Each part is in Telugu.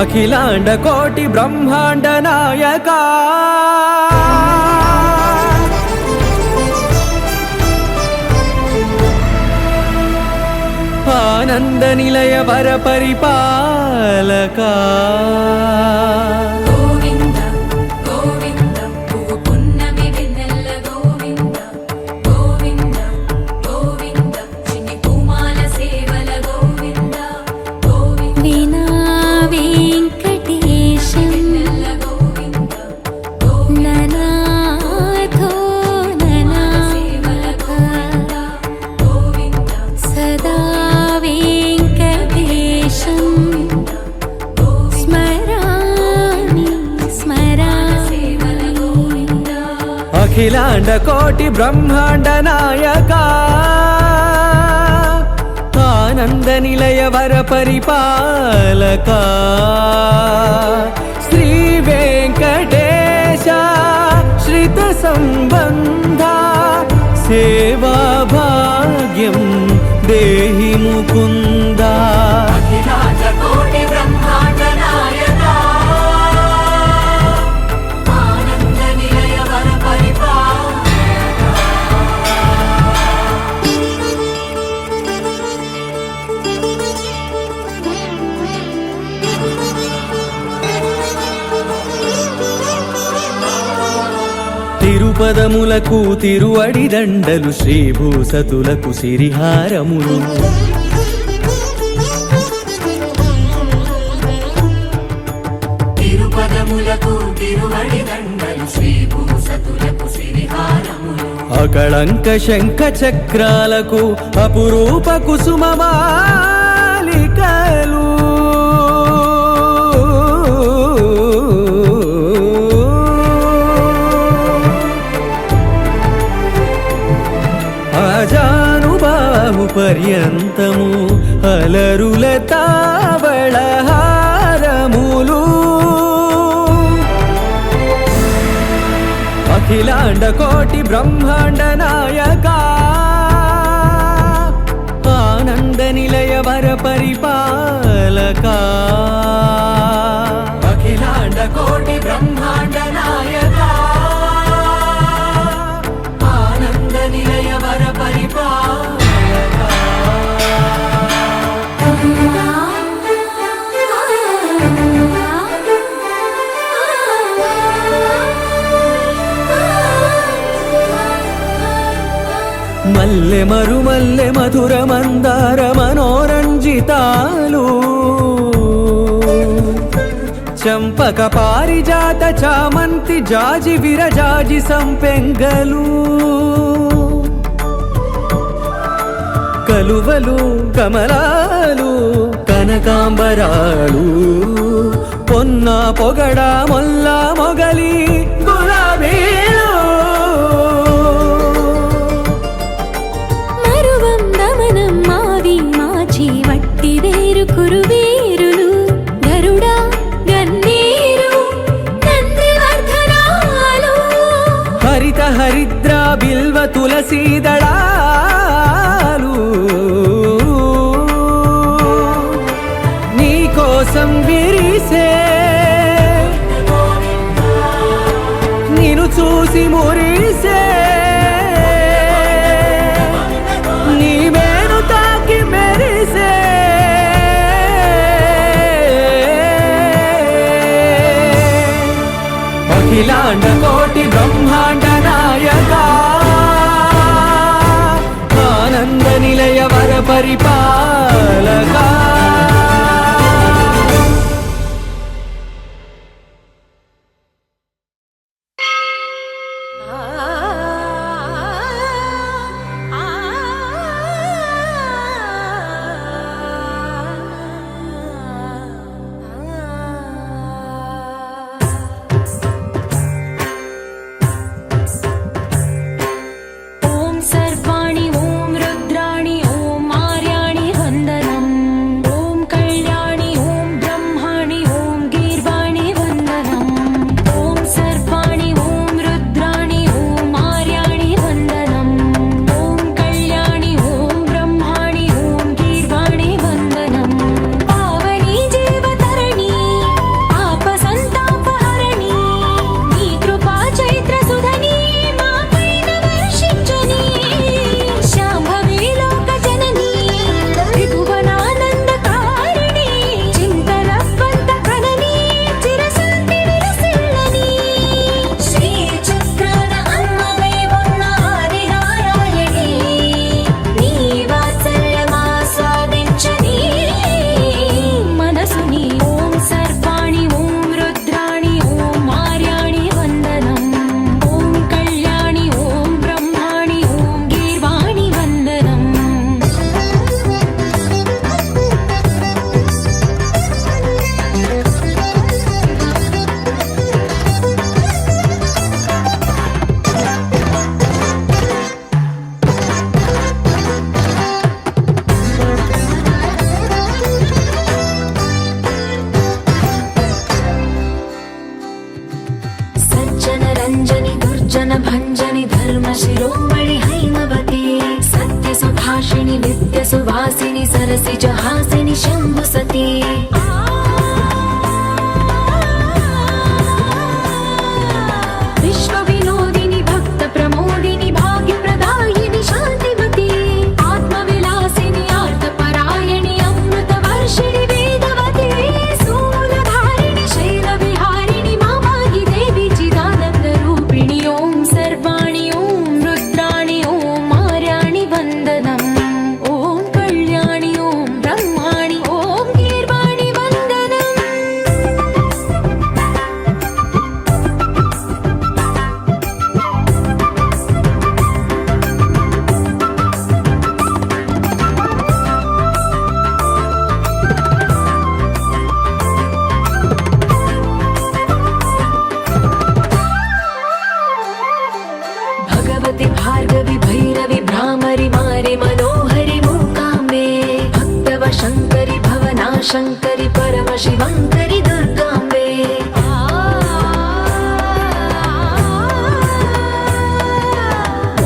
అఖిలాండ కోటి బ్రహ్మాండ నాయకా ఆనంద నిలయ వర పరిపాలకా అఖిలాండ కోటి బ్రహ్మాండ నాయకా ఆనంద నిలయ వర పరిపాలకా శ్రీ వెంకటేశ శ్రిత సంబంధ సేవా భాగ్యం దేహి ముకుందా. అఖిలాండ కోటి బ్రహ్మాండ నాయకా ఆనంద నిలయ వర పరిపాలకా తిరుపదములకు తిరువడి దండలు శ్రీభూసతులకు సిరిహారములు తిరుపదములకు తిరువడి దండలు శ్రీభూసతులకు సిరిహారములు అకళంక శంఖ చక్రాలకు అపురూప కుసుమమాలికలు అజానుబాహు పర్యంతము అలరుల తావళహారములు అఖిలాండ కోటి బ్రహ్మాండ నాయకా ఆనంద నిలయ వర పరిపాలకా అఖిలాండ కోటి బ్రహ్మాండ నాయకా ఆనంద నిలయ వర పరిపాలకా. మల్లె మరుమల్లె మధుర మందార మనోరంజితాలు చంపక పారిజాత చామంతి జాజి విరజాజి సంపెంగలు కలువలు కమలాలు కనకాంబరాలు పొన్న పొగడ మొల్ల మొగలి గులాబీలు కురువీరులు గరుడా గన్నేరు నందివర్ధనాలు హరిత హరిద్ర బిల్వ తులసీదళాలు నీ కోసం విరిసే నిన్ను చూసి మురిసే నీ మేను తాకి మెరిసే అఖిలాండ కోటి బ్రహ్మాండ నాయకా ఆనంద నిలయ వర పరిపాలకా सर्वाणि ओम रुद्राणि ओम आर्याणि హాసిని సరసిజ హాసిని శంభు సతీ విశ్వ వినోదిని భక్త ప్రమోదిని భాగ్య ప్రదాయిని శాంతిమతి ఆత్మ విలాసిని ఆర్త పరాయణి అమృత వర్షిణి వేదవతి శూలధారిణి శైల విహారిణి మామాహి దేవి చిదానంద రూపిణి ఓం సర్వాణి ఓం రుద్రాణి ఓం మార్యాణి వందనం ఓం కళ్యాణి ఓం బ్రహ్మాణి ఓం గీర్వాణి వందనం भगवति भार्गवि भैरवि भ्रामरि मारि मनोहरि मूकाम्बे भक्तव शङ्करि भवना शङ्करि परम शिवङ्करि दुर्गाम्बे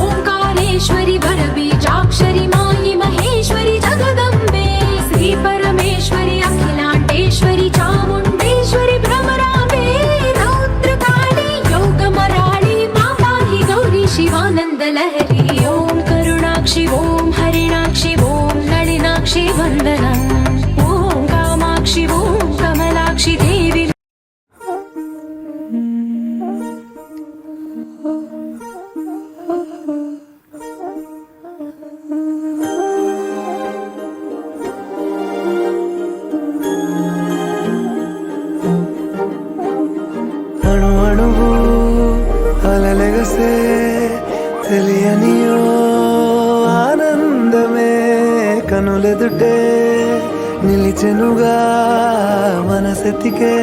ओङ्कारेश्वरि वरबीजाक्षरि मायि महेश्वरि जगदम्बे श्री परमेश्वरि अखिलाण्डेश्वरि चामुण्डेश्वरि भ्रमराम्बे रौद्रकाली योगमराळि मापाहि गौरी शिवानन्द लहरी ॐ करुणाक्षि ॐ हरिणाक्षि ॐ नളിनाक्षि वन्दनम् ॐ कामाक्षि ॐ कमलाक्षि देवी అణు అణువు అలలెగసే తెలియనియో ఆనందమే కనులెదుటే నిలిచెనుగా మనసెతికే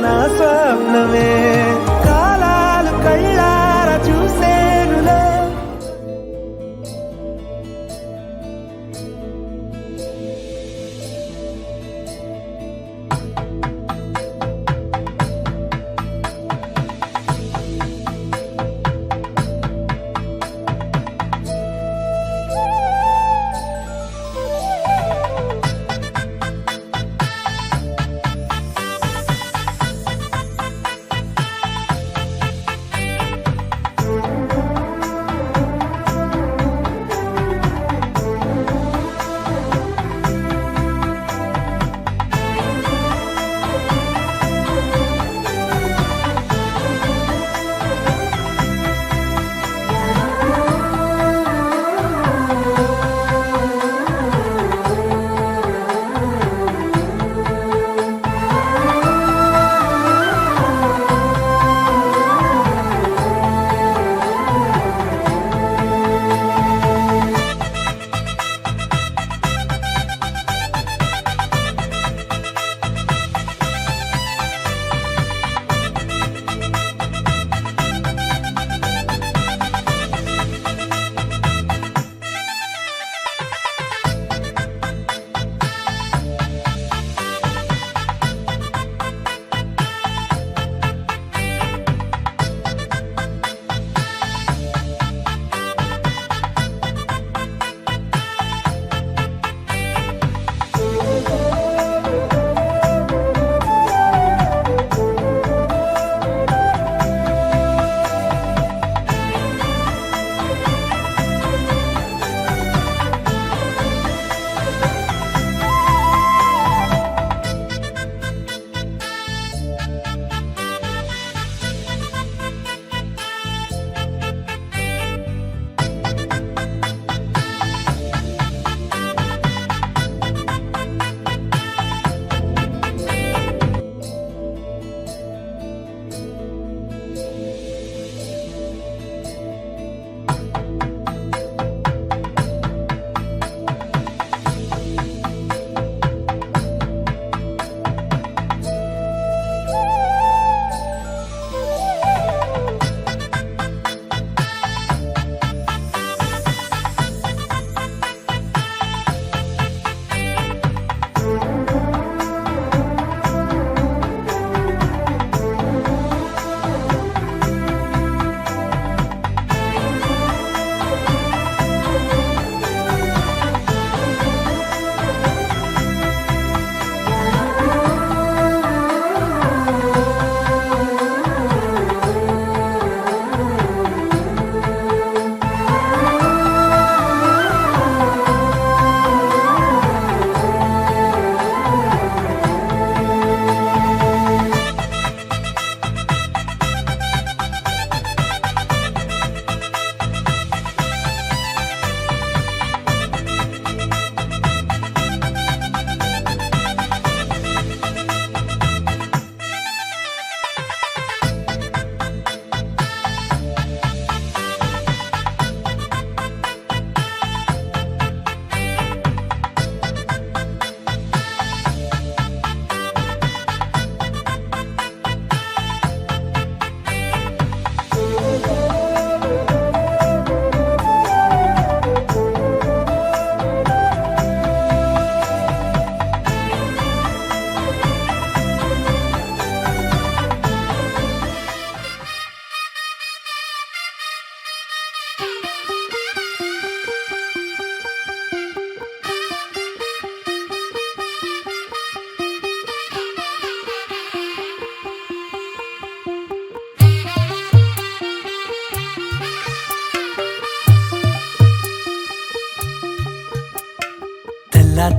నా స్వప్నమే కాలాలు కళ్ళార చూసేనులే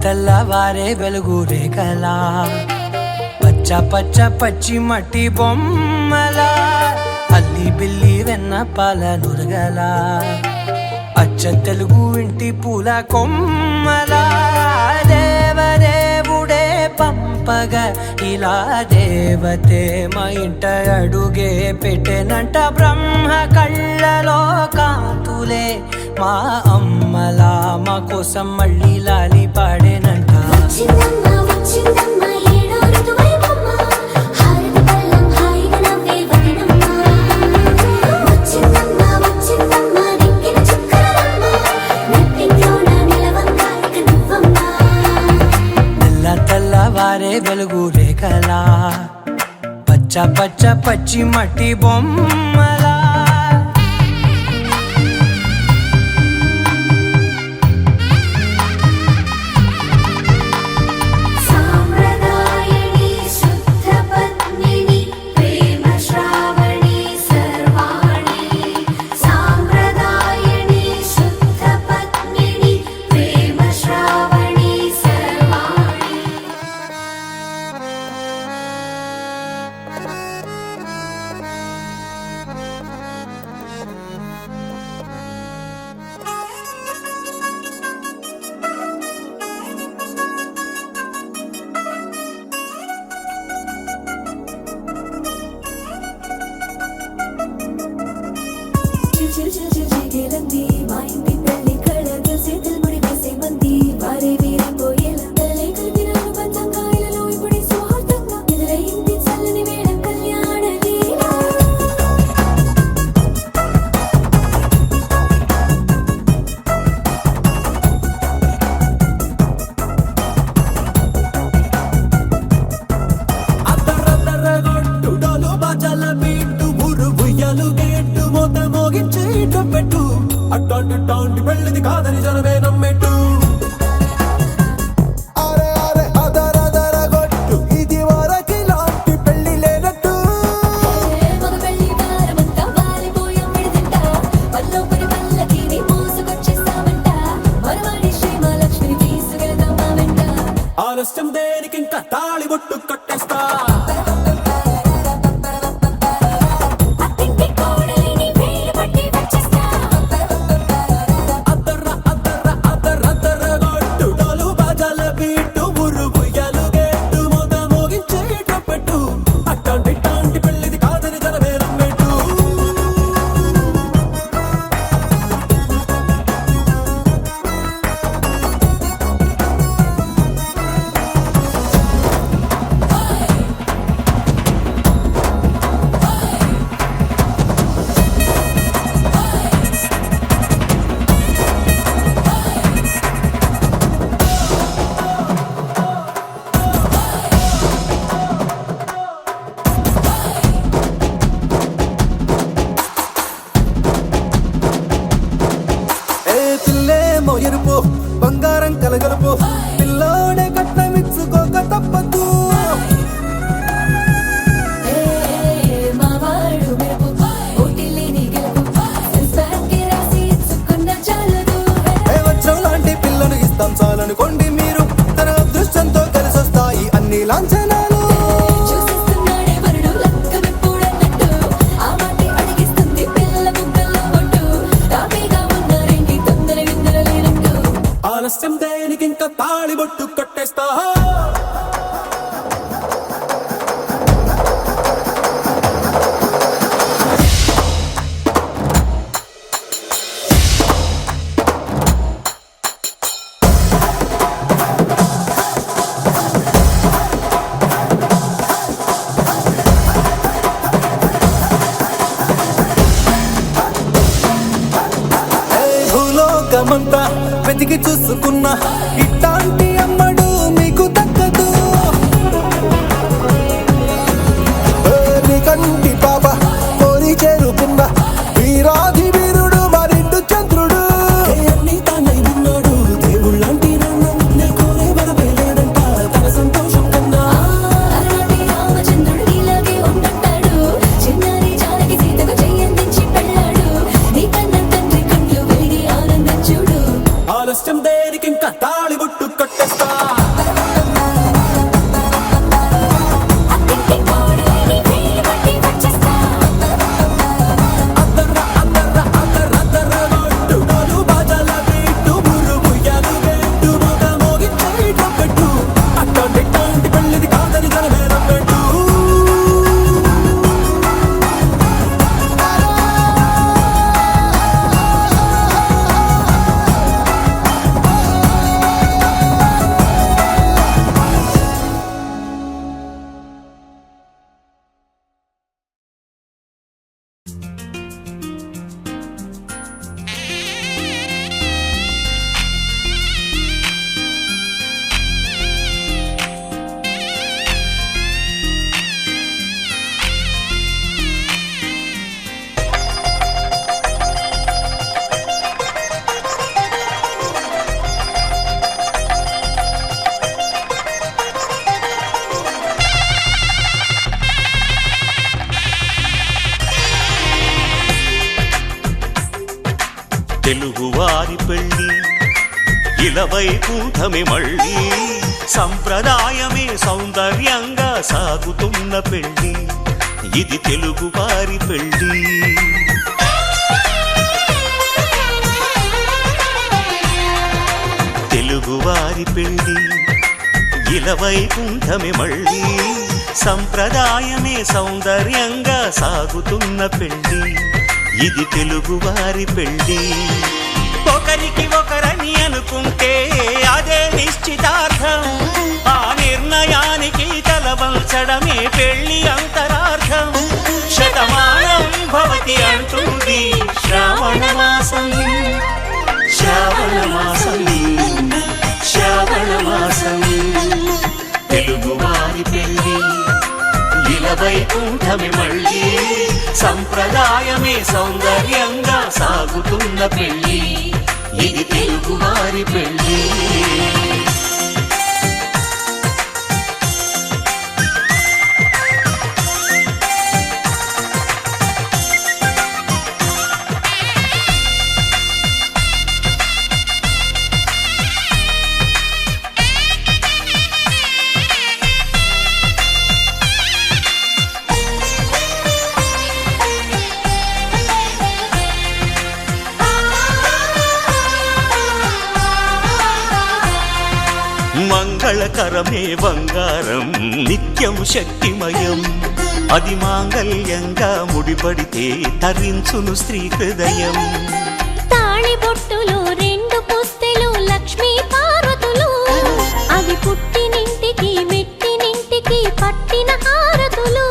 తెల్లవారే వెలుగు రేఖలా పచ్చ పచ్చ పచ్చి మట్టి బొమ్మలా అల్లి బిల్లి వెన్న పాల నురగలా అచ్చ తెలుగు ఇంటి పూల కొమ్మలా దేవదేవుడే పంపగా ఇలా దేవతే మా ఇంట అడుగే పెట్టెనంట బ్రహ్మ కళ్ళలో కాంతులే మా అమ్మలా మా కోసం మళ్ళీ లాలి పాడేనంట వచ్చిందమ్మ వచ్చిందమ్మ ఏడో ఋతువైవమ్మ హారతి పళ్ళం హాయిగా నవ్వే వదినమ్మ వచ్చిందమ్మ వచ్చిందమ్మ దిక్కిన చుక్కలమ్మ నెట్టింట్లోన నిలవంగా ఇక నువ్వమ్మ తెల్లవారే వెలుగు రేఖలా పచ్చ పచ్చ పచ్చి మట్టి బొమ్మలా సాంప్రదాయని శుద్ధ పద్మిని ప్రేమ శ్రావణి సర్వాణి సాంప్రదాయని శుద్ధ పద్మిని ప్రేమ శ్రావణి సర్వాణి చిరుచిరుచిరుచిరులంది మా ఇంటి పెళ్లి కళగ చేతులు ముడి వేసే మంది వారే వీరిపోయేలా తలే కలిపిన అనుబంధంగా ఇలలో ఇప్పుడే స్వార్థంగా ఎదురైంది చల్లని వేళ కళ్యాణ లీల అద్దరద్దరగొట్టుడోలు బాజాల బీటు ఊరు ఉయ్యాలు గేట్టు మోత మోగించి పెట్టు అట్టాంటి టాంటి పెళ్ళిది కాదని జనమే నమ్మెట్టు అరే అరే అదరదరగొట్టు ఇది వరకి లాంటి పెళ్లి లేనట్టు మగ పెళ్లి వారమంతా వాలిపోయాం విడిదింట పల్లోపరి పల్లకిని మోసుకొచ్చేస్తామంట మరవాడి శ్రీమహాలక్ష్మిని తీసుకెళ్తాం మా వెంట ఆలస్యం దేనికి ఇంకా తాళి బొట్టు కట్టేస్తా అత్తింటి కోడలిని వేలు పట్టి వచ్చేస్తా అద్దరద్దరగొట్టుడోలు బాజాల బీటు ఊరు ఉయ్యాలు గేట్టు మోత మోగించి పెట్టు అట్టాంటి టాంటి పెళ్ళిది కాదని జనమే నమ్మెట్టు ఏ పిల్లేమో ఎరుపు బంగారం కలగలుపు పిల్లోడే కట్టమిచ్చుకోక తప్పదు మా వాడు మెరుపు ఓటిల్లిని గెలుపు సెన్సార్కి రాసి ఇచ్చుకున్న చాలదు ఏ వజ్రం లాంటి పిల్లను ఇస్తాం చాలనుకోండి మీరు తన అదృష్టంతో కలిసొస్తాయి అన్ని లాంఛనాలు చూసిస్తున్నాడే వరుడు లక్క విప్పుడన్నట్టు ఆ మాటే అడిగిస్తుంది పిల్ల బుగ్గల్లో ఒట్టు తాపీగా ఉన్నారేంటి తొందర విందర లేనట్టు ఆలస్యం దేనికి ఇంకా తాళి బొట్టు కట్టేస్తా భూలోకమంతా వెతికి చూసుకున్నా ఇట్లాంటి అమ్మడు మీకు దక్కదు నీ కంటి పాప కోరి చేరుకున్న వీరాధి వీరుడు మరిండు చంద్రుడు అన్ని తానై ఉన్నాడు దేవుళ్ళంటి నన్ను కోరే వరమే లేదంట తన సంతోషం కన్నా అలాంటి రామచంద్రుడు ఇలాగే ఉండంటాడు చిన్నారి జానకి సీతకు చెయ్యందించి పెళ్ళాడు నీ కన్న తండ్రి కంట్లు వెలిగి ఆనందం చూడు ఆలస్యం దేనికి ఇంకా తాళి తెలుగువారి పెళ్ళి ఇలవైకుంఠమే మళ్ళీ సంప్రదాయమే సౌందర్యంగా సాగుతున్న పెళ్ళి ఇది తెలుగువారి పెళ్ళి తెలుగువారి పెళ్ళి ఇలవైకుంఠమే మళ్ళీ సంప్రదాయమే సౌందర్యంగా సాగుతున్న పెళ్ళి ఇది తెలుగువారి పెళ్ళి ఒకరికి ఒకరని అనుకుంటే అదే నిశ్చితార్థం ఆ నిర్ణయానికి తలవంచడమే పెళ్ళి అంతరార్థం శతమానం భవతి అంటుంది శ్రావణ మాసం శ్రావణ మాసం శ్రావణ మాసం తెలుగువారి పెళ్ళి ఇలవైకుంఠమే మళ్ళీ సంప్రదాయమే సౌందర్యంగా సాగుతున్న పెళ్ళి ఇది తెలుగువారి పెళ్ళి మంగళకరమే బంగారం నిత్యం శక్తిమయం అది మాంగళ్యంగా ముడిపడితే తరించును స్త్రీ హృదయం తాళిబొట్టులు రెండు పుస్తెలు లక్ష్మీ పార్వతులు అవి పుట్టినింటికి మెట్టినింటికి పట్టిన హారతులు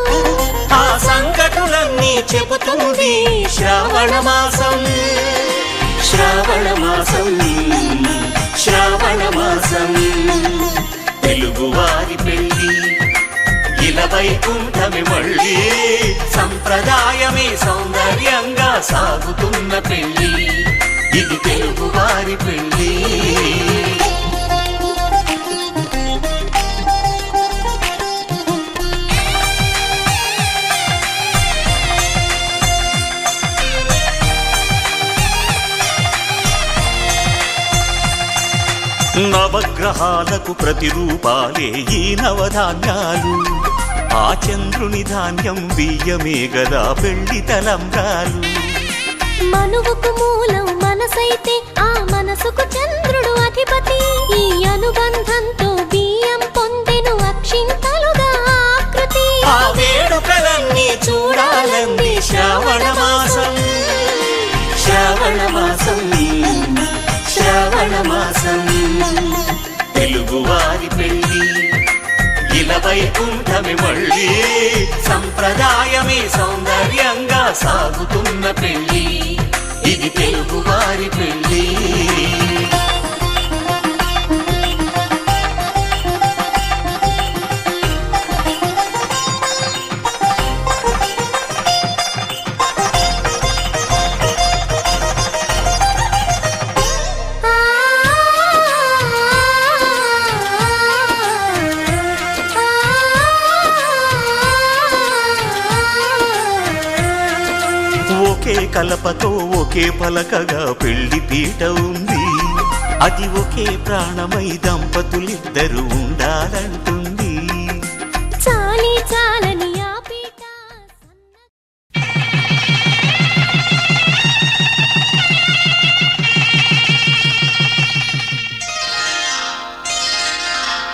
ఆ సంకటులన్నీ చెబుతుంది శ్రావణ మాసం శ్రావణ మాసం శ్రావణ మాసం తెలుగువారి పెళ్ళి ఇలవైకుంఠమే మళ్ళీ సంప్రదాయమే సౌందర్యంగా సాగుతున్న పెళ్ళి ఇది తెలుగువారి పెళ్ళి నవగ్రహాలకు ప్రతిరూపాలే ఈ నవధాన్యాలు ఆ చంద్రుని ధాన్యం బియ్యమే గదా పెళ్లి తలంబ్రాలు మనువుకు మూలం మనసైతే ఆ మనసుకు చంద్రుడు అధిపతి ఈ అనుబంధంతో బియ్యం పొందెను అక్షింతలుగా ఆకృతి ఆ వేడుకలన్నీ చూడాలంది శ్రావణ మాసం శ్రావణ మాసం శ్రావణ మాసం తెలుగువారి పెళ్ళి ఇలవైకుంఠమే మళ్ళీ సంప్రదాయమే సౌందర్యంగా సాగుతున్న పెళ్ళి ఇది తెలుగువారి పెళ్ళి ఒకే కలపతో ఒకే పలకగా పెళ్లి పీట ఉంది అది ఒకే ప్రాణమై దంపతులిద్దరూ ఉండాలంటుంది చాలి చాలని ఆ పీట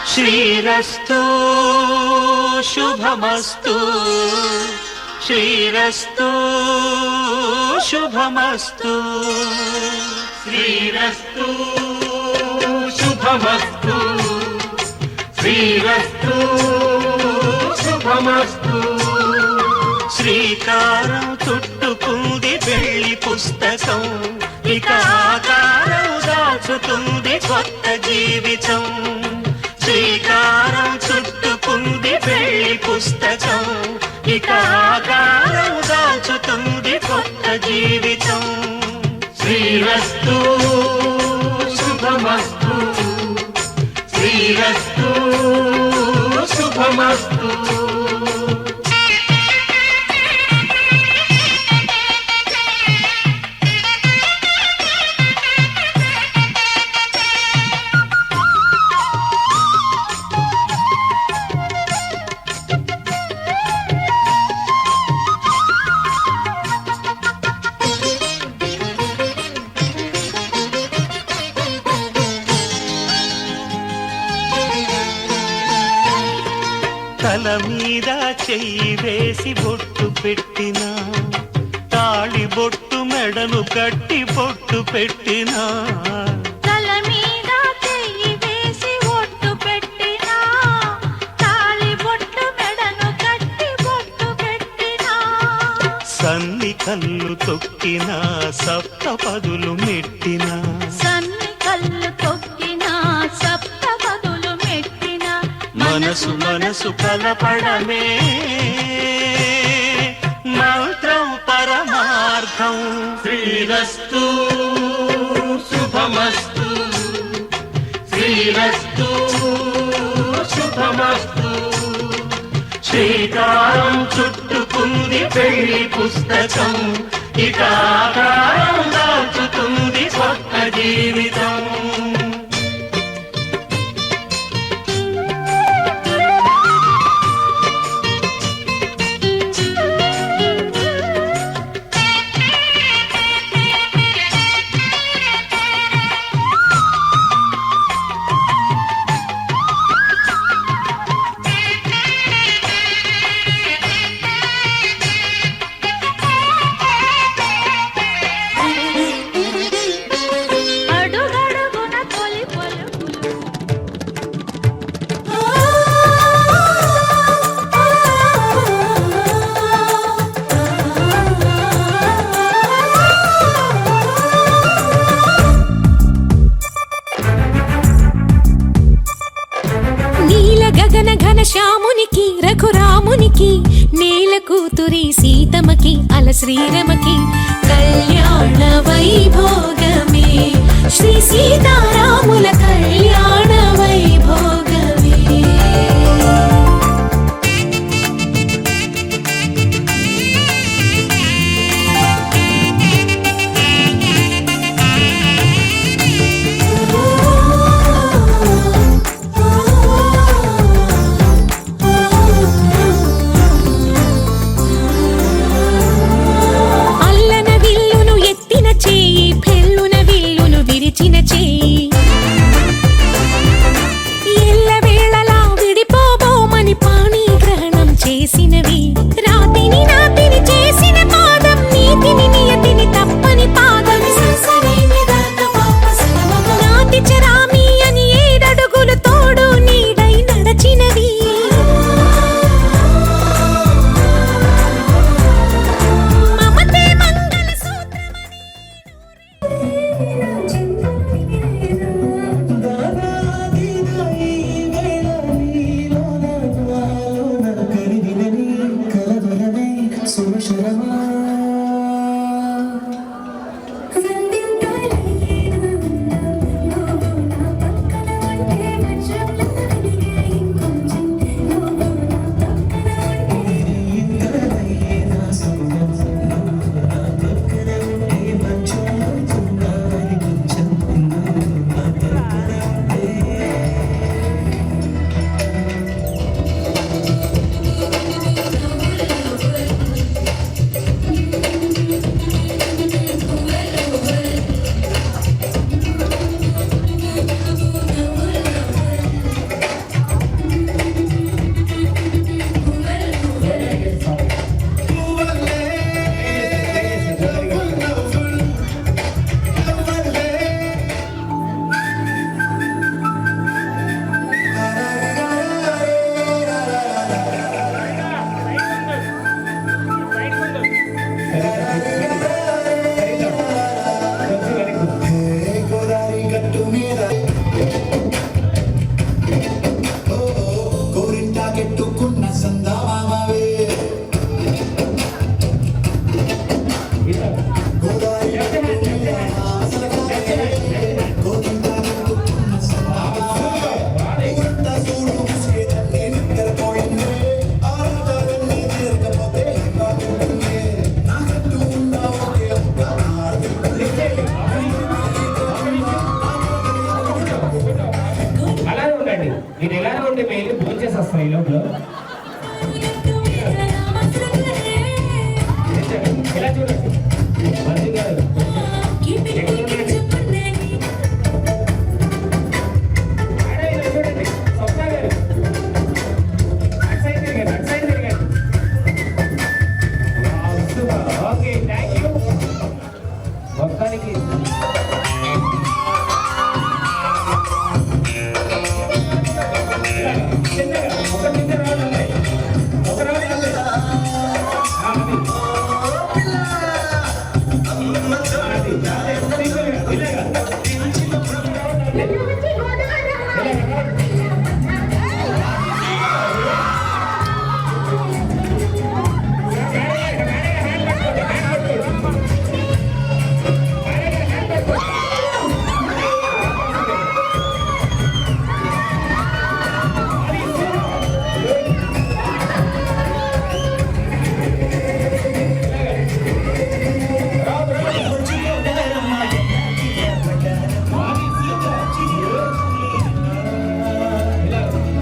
శ్రీరస్తు శుభమస్తు శ్రీరస్తు శుభమస్తు శ్రీరస్తు శుభమస్తు శ్రీరస్తు శుభమస్తు శ్రీకారం చుట్టుకుంది పెళ్లి పుస్తకం ఇక ఆకారం దాచుతుంది కొత్త జీవితం శ్రీకారం చుట్టుకుంది పెళ్లి పుస్తకం ఇక ఆకారం దాచుతుంది కొత్త జీవితం శ్రీరస్తు శుభమస్తు శ్రీరస్తు శుభమస్తు తల మీద చెయ్యి వేసి బొట్టు పెట్టినా, తాళి బొట్టు మెడను కట్టి బొట్టు పెట్టినా, తల మీద చెయ్యి వేసి బొట్టు పెట్టినా, తాళి బొట్టు మెడను కట్టి బొట్టు పెట్టినా, సన్ని కళ్ళు తొక్కినా సప్త పదులు మెట్టినా, సన్ని కళ్ళు తొక్కినా సప్త పదులు మెట్టినా, మనసు మనసు కలపడమే మంత్రం పరమార్థం. శ్రీరస్తు శుభమస్తు, శ్రీరస్తు శుభమస్తు. శ్రీకారం చుట్టుకుంది పెళ్లి పుస్తకం, ఇక ఆకారం దాచుతుంది కొత్త జీవితం. అడుగడుగున తొలి పలుకులు నీల గగన ఘన శ్యామునికి రఘురామునికి నేల కూతురి సీతమకి అల శ్రీరమకి కళ్యాణ వైభోగమే శ్రీ సీతారాముల కళ్యాణ వైభోగమే. అల్లన విల్లును ఎత్తిన చేయి పెళ్ళున విల్లును విరిచిన చేయి ఎల్లవేళలా విడిపోబోమని పాణి గ్రహణం చేసినవి రాతిని నాతిని చేసిన పాదం నీతిని నియతిని తప్పని పాదం నాతి చరామి అని ఏడడుగులు తోడు నీడై నడచినవి మమతే మంగళ సూత్రమని మీరు ఎలా ఉంటే మేము ఫోన్ చేసేస్తాం ఈ లోపల ఎలా చూడండి మంచి గారు చూడండి స్వప్న గారు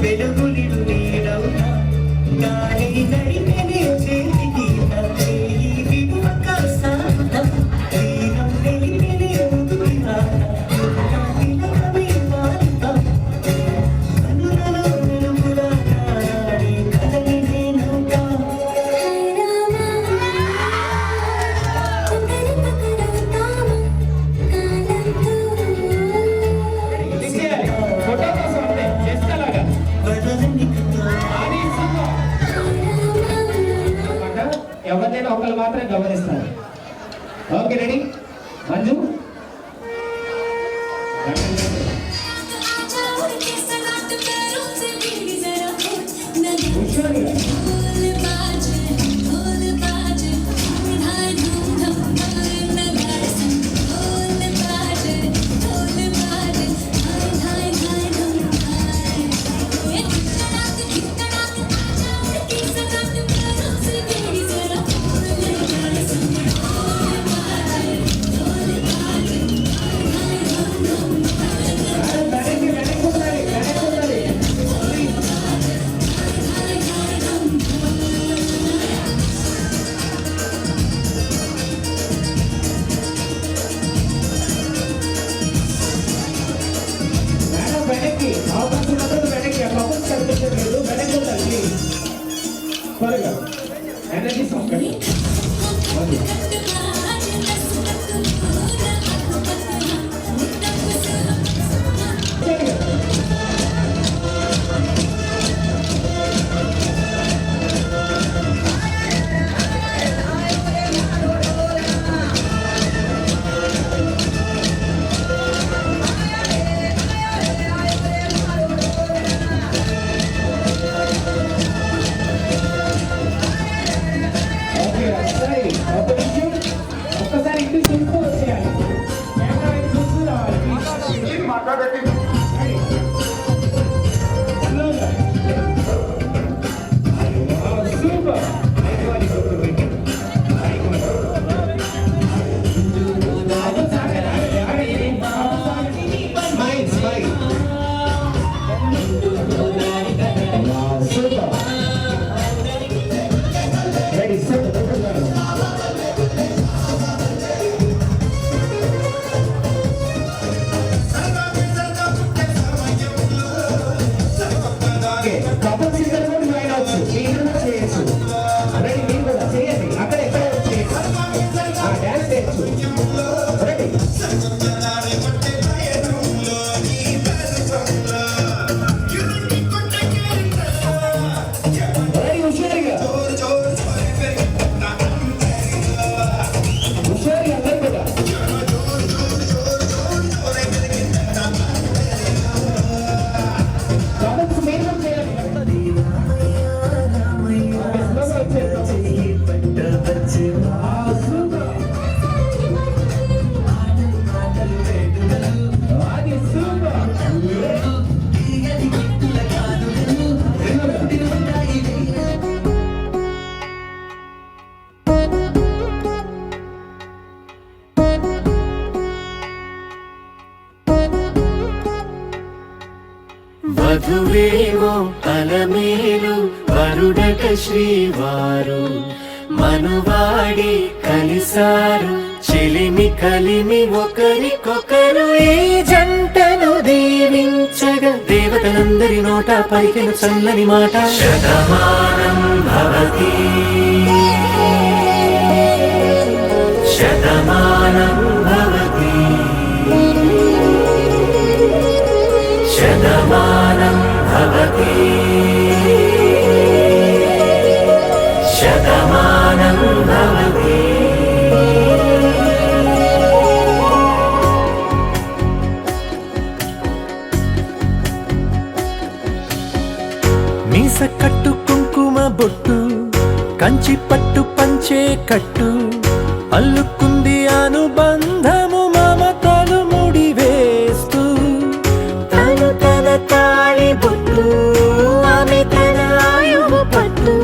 వెలుగులిడు నీడవుతా గాలి నడిపెనే చేతికి చేయి విడువక సాగుతా తీరం వెలిపెనే ముదురుతా తిలకమే మారుతా కనులలో వెలుగులా నాడే కదలినే నౌకా తీసేయాలి. ఫోటో కోసం అంతే. జస్ట్ అలాగా. అది సూపర్. అన్నమాట ఎవరినైనా ఒకరు మాత్రం గమనిస్తారు. ఓకే రెడీ మంజు కూర్చోండి. వెనక్కి ఉండాలి, వెనక్కి ఉండాలి. మేడం వెనక్కి అవకాశం ఉన్నప్పుడు వెనక్కి ఆ కపుల్స్ కనిపించలేదు వెనక్కి ఉండాలి త్వరగా ఎనర్జీ సంపండి ఓకే సరే ఒక నిమిషం ఒక్కసారి ఇంటి చూస్తూ వచ్చేయాలి కెమెరా వైపు చూస్తూ రావాలి రెడీ? స్లోగా. వావ్, సూపర్ ఐకానిక్ ఫోటో పెట్టి ఐకానిక్ అదో సాగరా అరే smile smile wow super ready super couples ఇద్దరు కూడా జాయిన్ అవచ్చు మీరు కూడా చేయొచ్చు రెడీ మీరు కూడా చేయండి అక్కడ ఎక్కడ చేయొచ్చు డ్యాన్స్ చేయొచ్చు రెడీ రెడీ హుషారుగా హుషారుగా అందరు కూడా కపుల్స్ మీరు కూడా చేయాలి స్లోగా వచ్చేద్దాం. సూపర్ అది సూపర్ వధువేవో అలమేలు వరుడట శ్రీవారు మనువాడి కలిసారు చెలిమి కలిమి ఒకరికొకరు ఈ జంటను దీవించగా దేవతలందరి నోట పలికిన చల్లని మాట శతమానం భవతి శతమానం భవతి శతమానం భవతి శతమానం భవతి మీస కట్టు కుంకుమ బొట్టు కంచి పట్టు పంచే కట్టు అల్లుకుంది అనుబంధము మమతలు ముడివేస్తూ తను తన తాళి బొట్టు ఆమె తన ఆయువు పట్టు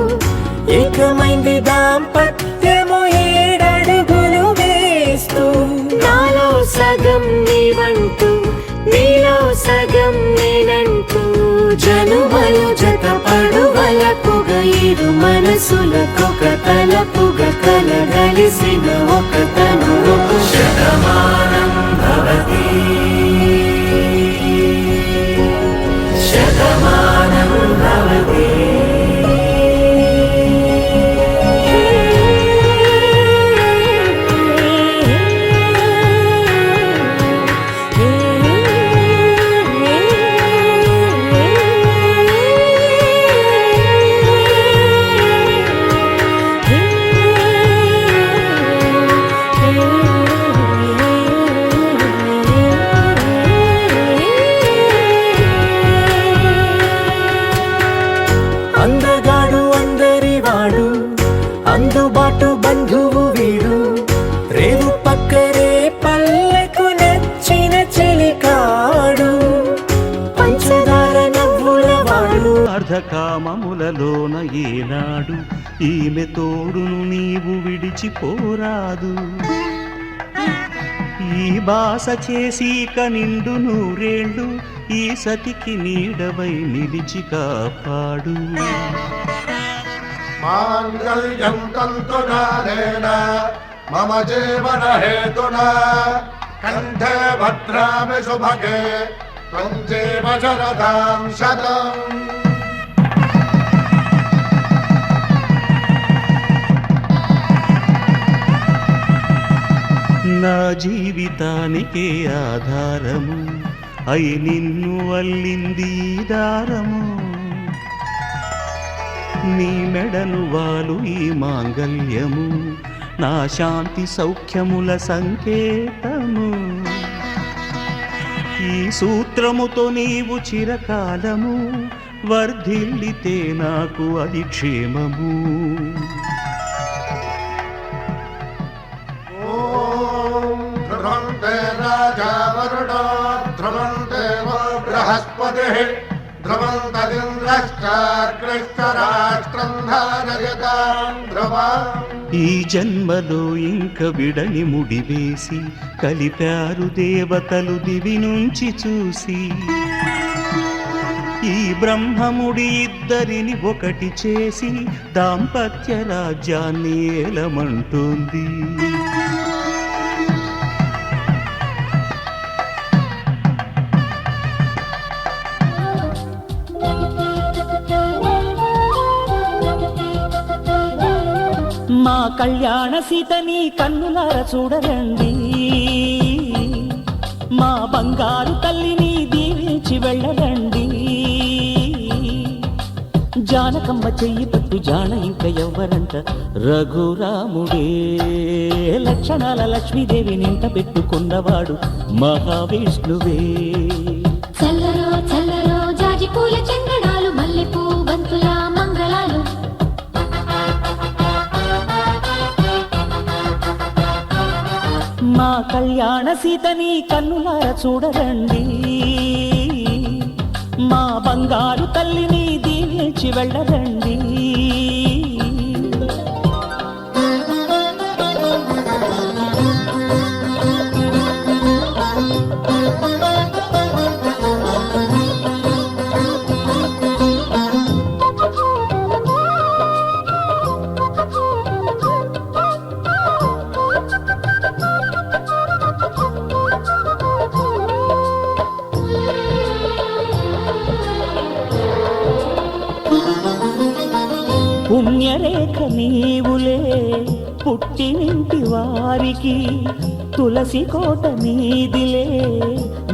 ఏకమైంది దాంపత్యము 7 అడుగులు వేస్తూ నాలో సగం నీవంటూ నీలో సగం నేనంటూ జనుమలు జతపడువలపుగ ఇరు మనసులకొక తలపుగ కలగలిసిన ఒక తనువు శతమానం భవతి శతమానం భవతి అందగాడు అందరివాడు అందుబాటు బంధువు వీడు రేవు పక్కరే పల్లెకు నచ్చిన చెలికాడు పంచదార నవ్వుల వాడు అర్ధకామములలోన ఏనాడు ఈమె తోడును నీవు విడిచిపోరాదు ఈ బాస చేసి కనిండు నూరేళ్ళు ఈ సతికి నీడవై నిలిచి కాపాడు మాంగళ్యం తంతునానేన మమ జీవన హేతునా కంఠే భద్రామి శుభగే త్వం జీవ శరదాం శతం. నా జీవితానికే ఆధారము అయి నిన్ను అల్లింది ఈ దారము నీ మెడను వాలు ఈ మాంగల్యము నా శాంతి సౌఖ్యముల సంకేతము ఈ సూత్రముతో నీవు చిరకాలము వర్ధిల్లితే నాకు అది క్షేమము ధ్రువంతే రాజా వరుణో ధ్రువంతే వో బృహస్పతిః ధ్రువంతదింద్రశ్చాగ్రశ్చరాష్ట్రం ధారయతాం ధ్రువం. ఈ జన్మలో ఇంక విడని ముడివేసి కలిపారు దేవతలు దివి నుంచి చూసి ఈ బ్రహ్మముడి ఇద్దరిని ఒకటి చేసి దాంపత్య రాజ్యాన్ని ఏలమంటుంది మా కళ్యాణ సీతని కన్నులార చూడరండి మా బంగారు తల్లిని దీవించి వెళ్ళరండి జానకమ్మ చెయ్యి పట్టు జాన ఇంక ఎవ్వరంట రఘురాముడే లక్షణాల లక్ష్మీదేవి నింట పెట్టుకున్నవాడు మహావిష్ణువే చల్లరో చల్లరో జాజి పూల చందనాలు మల్లెపూ బంతుల మంగళాలు మా కళ్యాణ సీతని కన్నులార చూడరండి మా బంగారు తల్లిని దీవించి వెళ్ళరండి పుణ్యరేఖ నీవులే పుట్టినింటి వారికి తులసి కోట నీదిలే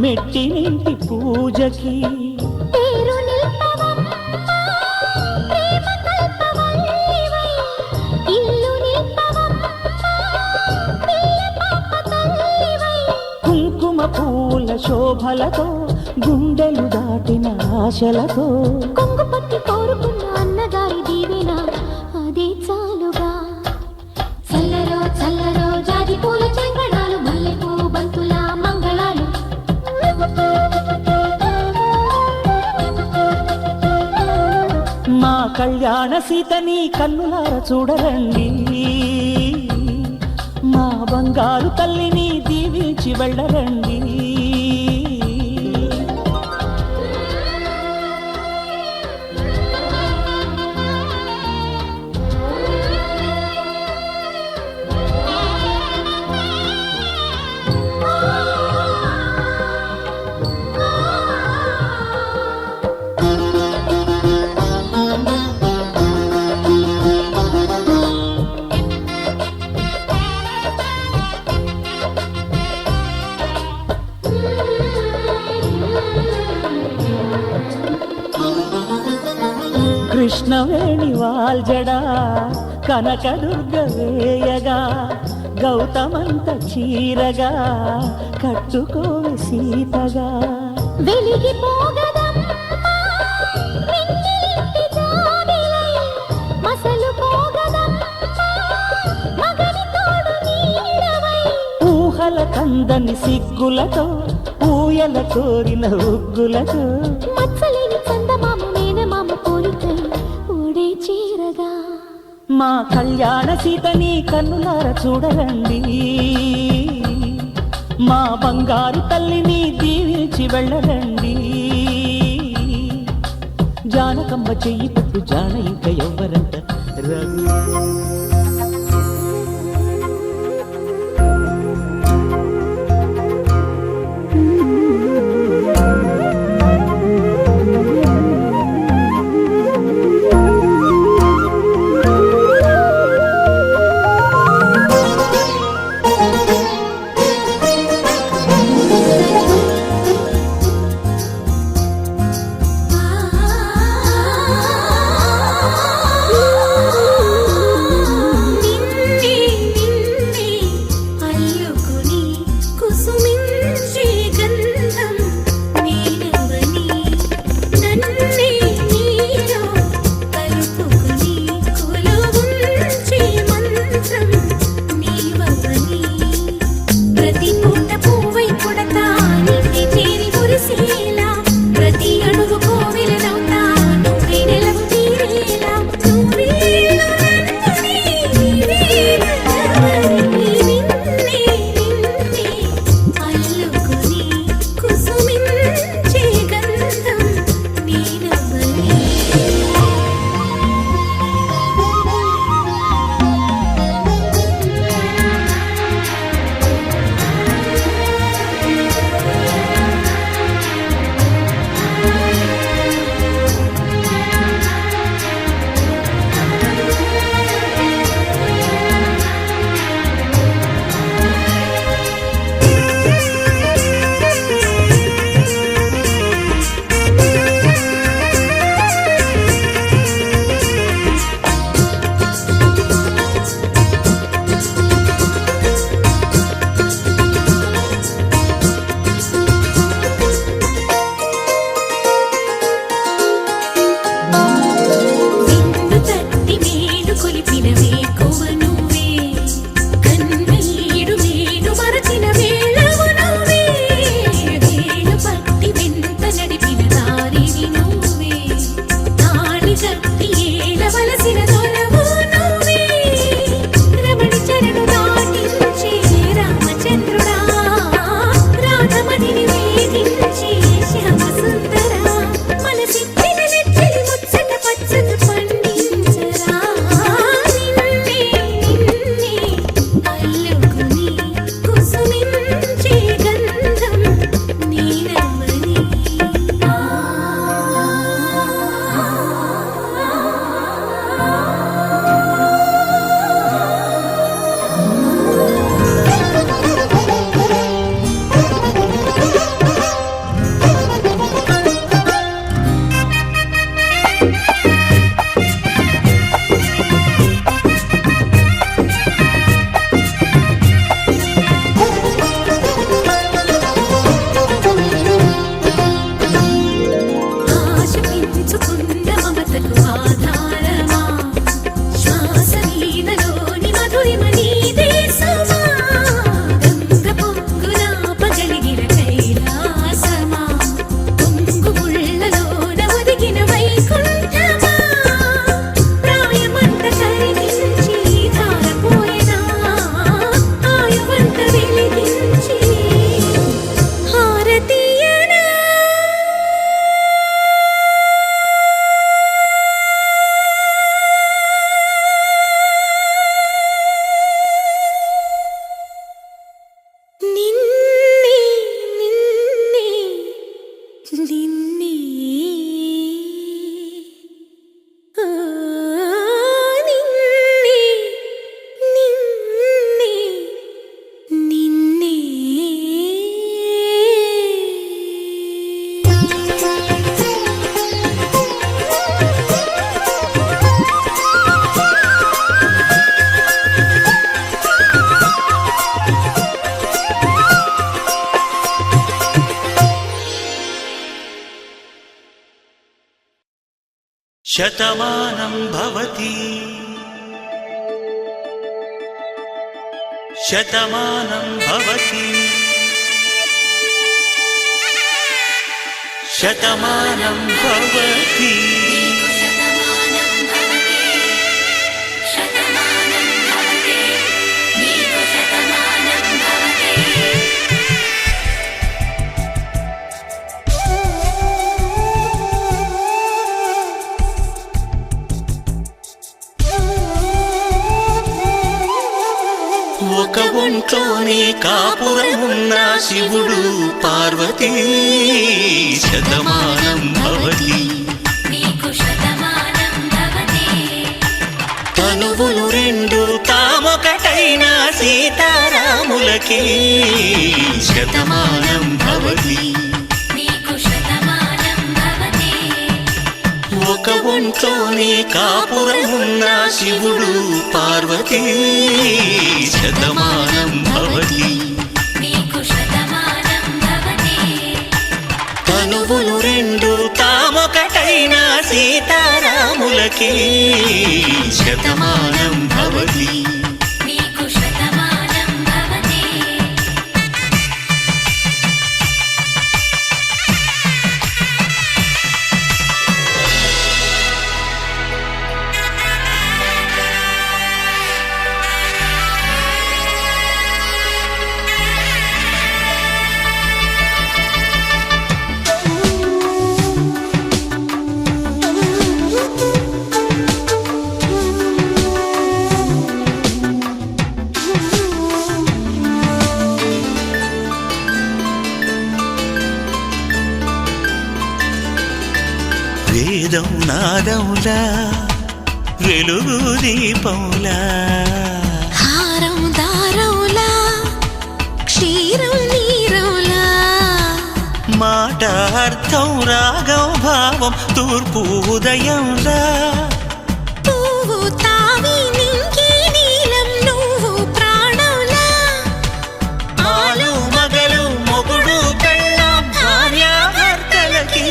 మెట్టినింటి పూజకి పేరు నిల్పవమ్మ ప్రేమ కల్పవల్లివై ఇల్లు నిల్పవమ్మ పిల్ల పాప తల్లివై కుంకుమ పూల శోభలతో గుండెలు దాటిన ఆశలతో కొంగు పట్టి కోరుకున్న అన్నగారి దీవెన అదే చాలుగా చల్లరో చల్లరో జాజి పూల చందనాలు మల్లెపూ బంతుల మంగళాలు మా కళ్యాణ సీతని కన్నులార చూడరండి మా బంగారు తల్లిని దీవించి వెళ్ళరండి కృష్ణవేణి వాల్జడా కనకదుర్గ వేయగా గౌతమంత చీరగా కట్టుకోవి సీతగా వెలిగిపోగదమ్మా వెన్నెలింటి జాబిలై మసలుపోగదమ్మా మగని తోడు నీడవై ఊహల కందని సిగ్గులతో ఊయల కోరిన ఉగ్గులతో మచ్చలేని చందమామ మేనమామ పోలికై ఊడే చీరగా మా కళ్యాణ సీతని కన్నులార చూడరండి మా బంగారు తల్లిని దీవించి వెళ్ళరండి జానకమ్మ చెయ్యి పట్టు జాన ఇంకా ఎవ్వరంట రండి. శతమానం భవతి శతమానం భవతి శతమానం భవతి ఒక ఒంట్లోనే కాపురమున్న శివుడు పార్వతీ శతమానం భవతి తనువులు రెండు తామొకటైన సీతారాములకి శతమానం భవతి ఒక ఒంట్లోనే కాపురమున్న శివుడు పార్వతీ శతమానం భవతి తనువులు రెండు తామొకటైన సీతారాములకి శతమానం భవతి వేదం నాదములా వెలుగు దీపములా హారం దారవులా క్షీరం నీరవులా మాట అర్థం రాగం భావం తూర్పు ఉదయంలా పువ్వు తావి నింగి నీలం నువ్వు ప్రాణంలా ఆలు మగలు మొగుడు పెళ్ళాం భార్యాభర్తలకి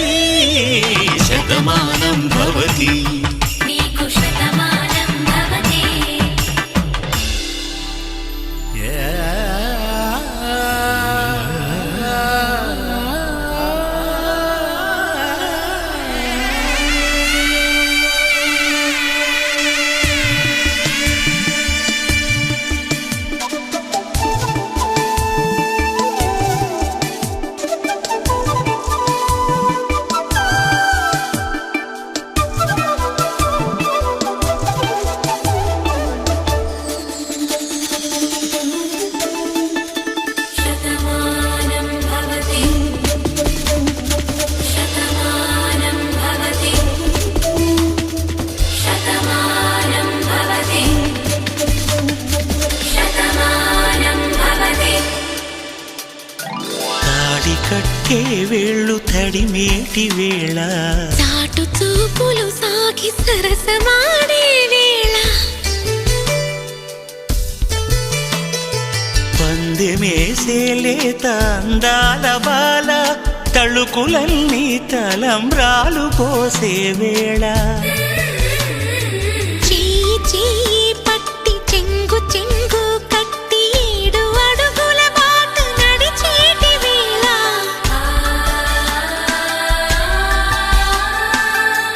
శతమానం భవతి కట్టే వేళ్ళు తడిమేటి వేళ చాటు చూపులు సాగి సరసమాడే వేళ పందెమేసే లేత అందాల బాల తళుకులన్నీ తలంబ్రాలు పోసే వేళ చెయ్యి చెయ్యి పట్టి చెంగు చెంగు కట్టి 7 అడుగుల బాట నడిచేటి వేళ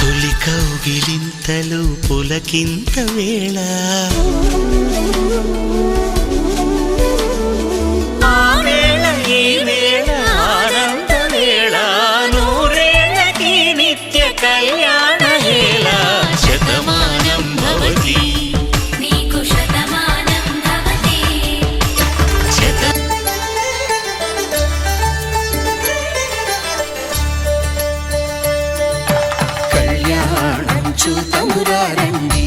తొలి కౌగిలింతలు పులకింత వేళ ఆ వేళ ఈ వేళ ఆనంద వేళ నూరేళ్ళకి నిత్య కళ్యాణ వేళ శతమానం భవతి కళ్యాణం చూతమురా రండి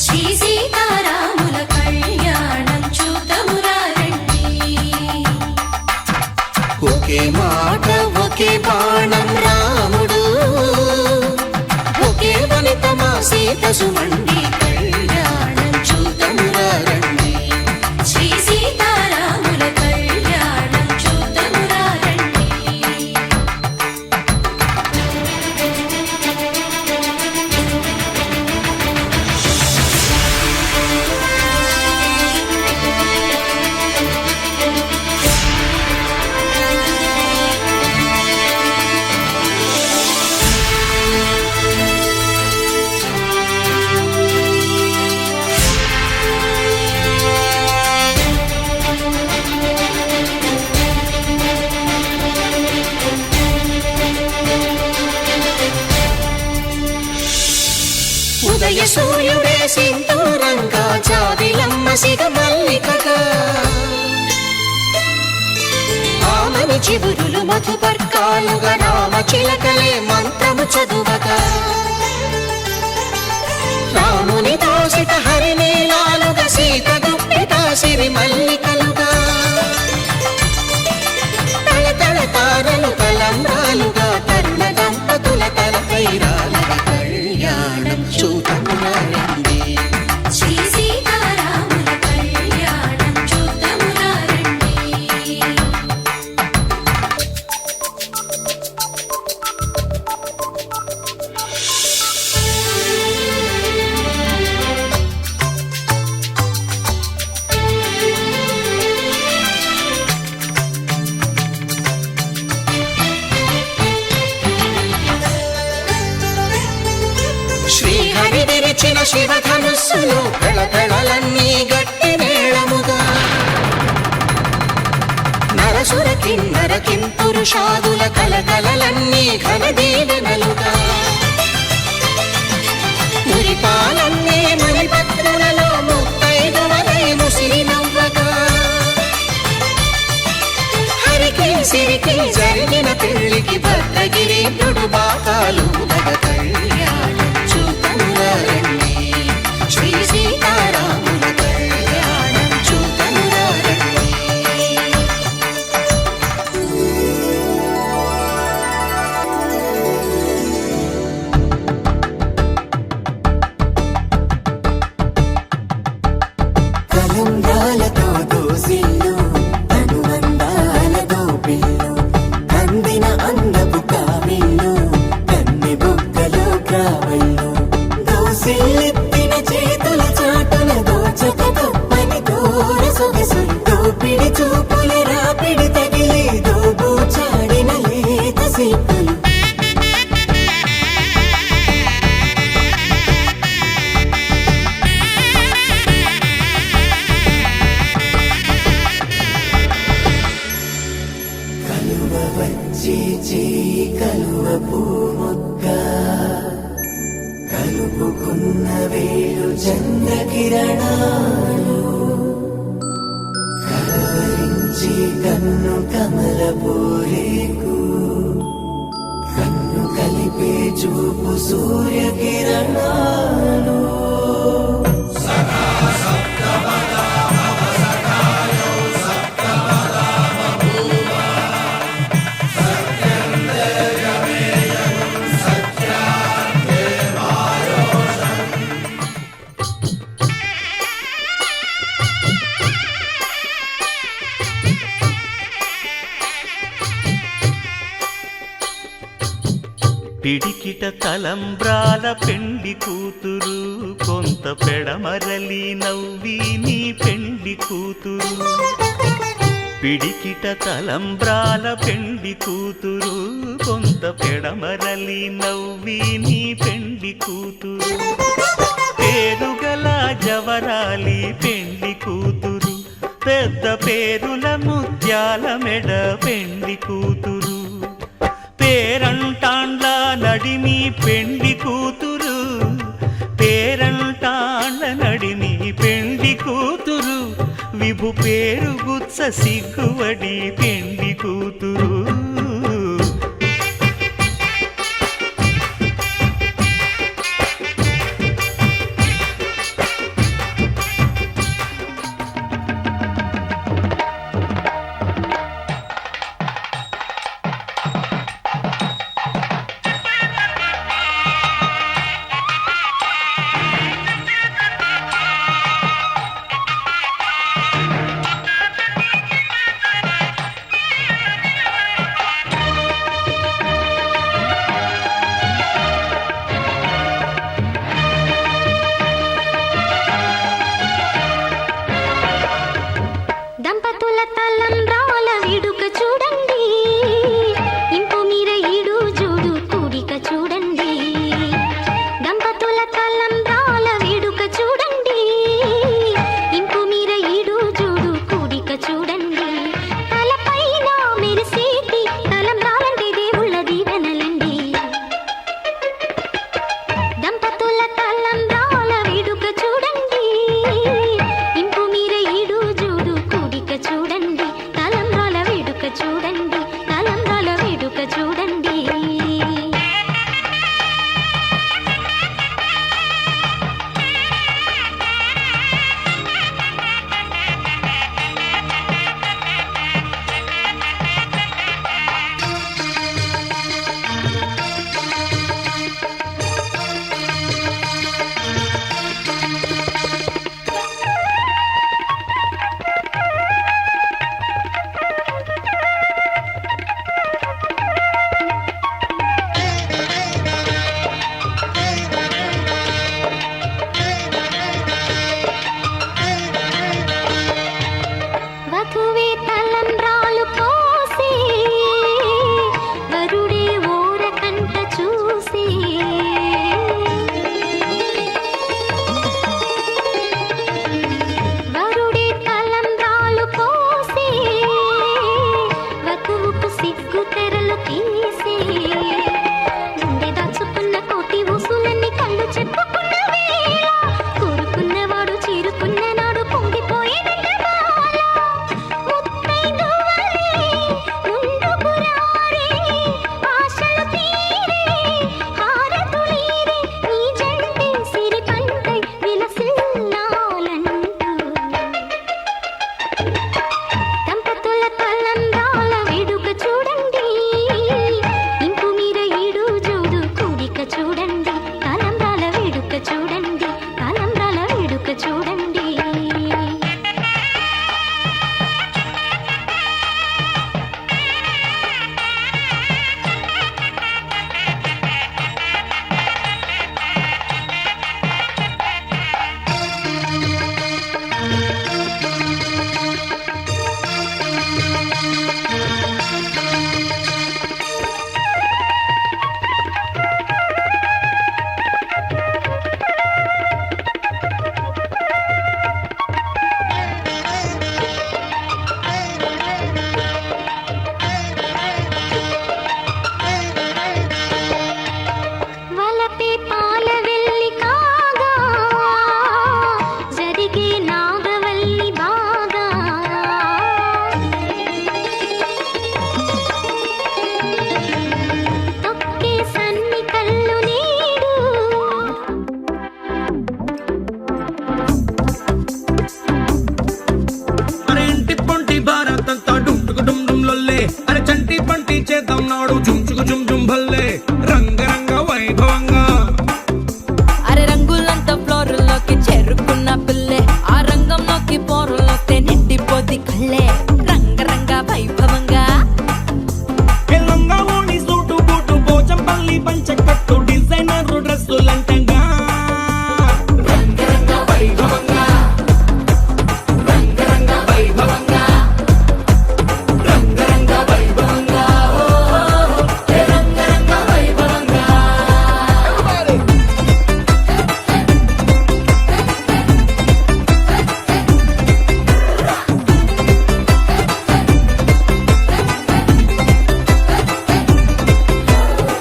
శ్రీ సీతారాముల కళ్యాణం చూతమురా రండి ఒకే మాట ఒకే బాణం రాముడు ఒకే వనిత మా సీత సుమండి కళ్యాణం చూతమురా రండి శ్రీ సీతారాముల కళ్యాణం చూతమురా రండి ఉదయ సూర్యుడే సింధూరంగా జాబిలమ్మ సిగ మల్లికగా ఆమని చివురులు మధుపర్కాలుగా రామ చిలకలే మంత్రము చదువగా రాముని దోసిట హరినీలాలుగా సీత గుప్పిట సిరి మల్లికలుగా తళతళ తారలు తలంబ్రాలుగా తరుణ దంపతుల తలపైరాలుగా కళ్యాణం చూతమురండి శ్రీ సీతారాముల కళ్యాణం చూద్దామురా రండి. శ్రీహరి విరిచిన శివధనుస్సులు పెళపెళలన్నీ గట్టి మేళముగా నరసుర కిన్నర కింపురుషాదుల కలకలలన్నీ ఘన దీవెనలుగా మురిపాలన్నీ మణిపత్రులలో ముత్తైదువలై ముసిరి నవ్వగా హరికి సిరికి జరిగిన పెళ్లికి భద్రగిరీంద్రుడు బాకాలు కళ్యాణం చూతమురండి శ్రీ సీతారాముల కళ్యాణం చూతమురండి. కలంబ్రాలతో దోసిల్లు అనుబంధాలతో పిల్లు అందిన అందపు కావిళ్ళు కన్నె బుగ్గలో గ్రావళ్ళు దోసిల్లెత్తిన చేతుల చాటున దోచక తప్పని దూర సొగసులు దోపిడి చూపుల రాపిడి తగిలి దోబూచాడిన లేత సీపులు కలువ వచ్చి చేయి కలువ పూమొక్క కలుపుకున్న వేలు చంద్రకిరణాలు కలవరించి కన్ను కమల పూరేకు కన్ను కలిపే చూపు సూర్యకిరణాలు పిడికిట తలంబ్రాల పెండి కూతురు కొంత పెడమరలి నవ్వి నీ పెండి కూతురు పిడికిట తలంబ్రాల పెండి కూతురు కొంత పెడమరలి నవ్వి నీ పెండి కూతురు పేరుగల జవరాలి పెండి కూతురు పెద్ద పేరుల ముత్యాల మెడ పెండి కూతురు పేరంటాండ్ల నడిమి పెండి కూతురు పేరంటాండ్ల నడిమి పెండి కూతురు విభు పేరు గుత్స సిగ్గువడి పెండి కూతురు చెప్పుకున్న వేళ కోరుకున్నవాడు చేరుకున్న నాడు పొంగిపోయేదంట బాల ముత్తైదువలే ముందుకు రారే ఆశలు తీరే హారతులీరే నీ జంటే సిరి పంటై విలసిల్లాలంటూ దంపతుల తలంబ్రాల వేడుక చూడండి ఇంపు మీద ఈడు జోడు కూడిక చూడండి తలంబ్రాల వేడుక చూడండి తలంబ్రాల వేడుక చూడండి వలపే పాల వెల్లి కాగా జరిగే నాగవల్లి బాగా తొక్కే సన్ని కళ్ళు నీడు అరే ఇంటి పొంటి భారతంతా డుంటుకు డుమ్ డుమ్ లొల్లే అరే చంటి పంటి చేద్దాం నాడు జుంచుకు జుమ్ జుమ్ భల్లే రంగరంగ వైభవంగా అరే రంగులంతా ఫ్లోర్లోకి చేరుకున్న పిల్లే ఆ రంగంలోకి పోరులోకి నిండిపోతి కళ్ళే రంగరంగ వైభవంగా ఎల్లంగా ఓణి సూటు బూటు పోచంపల్లి పంచకట్టు డిజైనర్ డ్రెస్సులంటంగా రంగరంగ వైభవంగా రంగరంగ వైభవంగా రంగరంగ వైభవంగా రంగరంగ వైభవంగా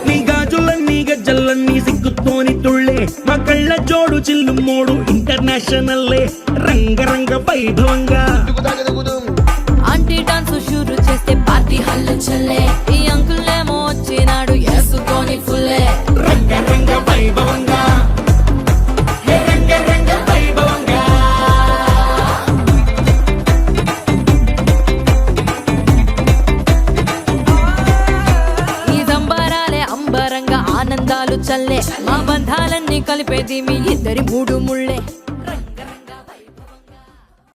నీ గాజులన్నీ గజ్జలన్నీ సిగ్గుతోని తుళ్ళే మా కళ్ళ జోడు చిల్లు మోడు ఇంటర్నేషనల్లే రంగరంగ వైభవంగా ఆంటీ డాన్స్ షురు చేస్తే పార్టీ హల్లు చల్లే ఈ అంకుల్ ఏమో వచ్చినాడు వేసుకొని ఫుల్లే రంగరంగ వైభవంగా హే రంగరంగ వైభవంగా ఈ సంబరాలే అంబరంగా ఆనందాలు చల్లే మా బంధాలన్నీ కలిపేది మీ ఇద్దరి మూడు ముళ్ళే